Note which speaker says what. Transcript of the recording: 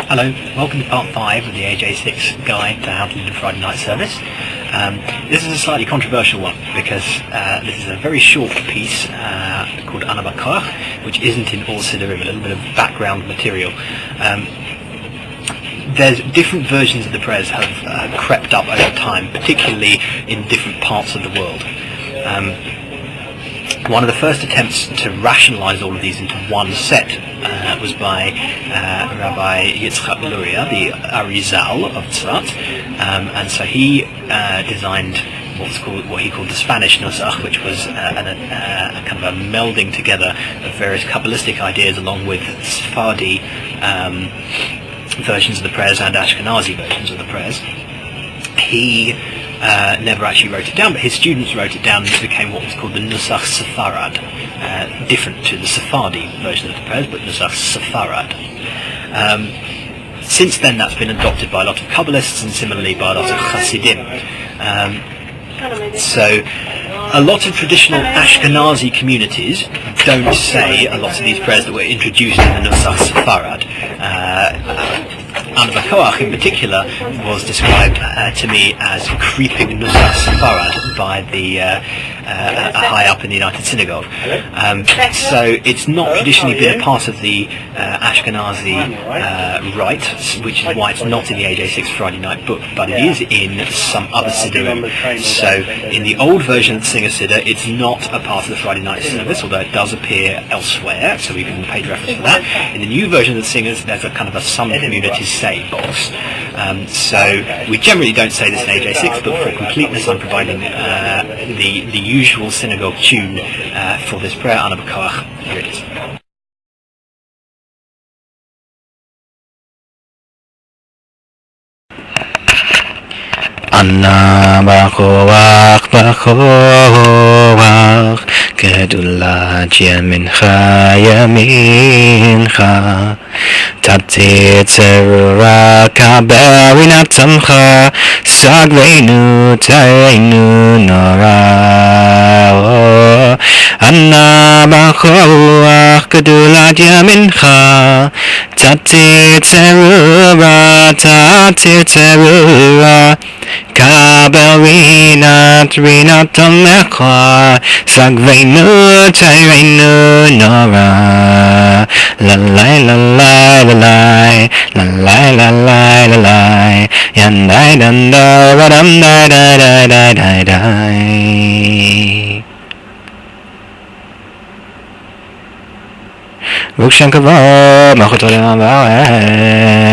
Speaker 1: Hello, welcome to part 5 of the AJ6 guide to how to lead a Friday night service. This is a slightly controversial one because this is a very short piece called Ana B'Koach, which isn't in all Siddurim, a little bit of background material. There's different versions of the prayers have crept up over time, particularly in different parts of the world. One of the first attempts to rationalize all of these into one set was by Rabbi Yitzchak Luria, the Arizal of Tzfat, and so he designed what he called the Spanish Nusach, which was a kind of a melding together of various Kabbalistic ideas along with Sephardi versions of the prayers and Ashkenazi versions of the prayers. He never actually wrote it down, but his students wrote it down, and it became what was called the Nusach Sepharad, different to the Sephardi version of the prayers, but Nusach Sepharad. Since then, that's been adopted by a lot of Kabbalists and similarly by a lot of Hasidim. So a lot of traditional Ashkenazi communities don't say a lot of these prayers that were introduced in the Nusach Sepharad. Ana B'Koach in particular was described to me as creeping Nusach Sepharad by the high up in the United Synagogue. So it's not traditionally been a part of the Ashkenazi rite, which is why it's not in the AJ6 Friday night book, but it is in some other Siddurim. So in the old version of the Singer Siddur, it's not a part of the Friday night service, although it does appear elsewhere, so we can pay reference for that. In the new version of the Singers, there's a kind of a some communities say box. So we generally don't say this in AJ6, but for completeness I'm providing the usual synagogue tune for this prayer, Ana B'Koach. Here it is.
Speaker 2: Ana B'Koach B'Koach Gedulat Yamincha Yamincha Tati Tzerura Kaber Inatamcha Sagveinu Tareinu Nora Ana B'Koach Gedulat Yamincha Tati Tzerura Kabel Rinat Tomecha Sagveinu Tareinu Nora Lalai Lalai Lalai Lalai Lalai Lalai Yandai Danda Radam Dai Dai Dai Dai Dai Dai Rukshan Kavod Machotolim Va'eh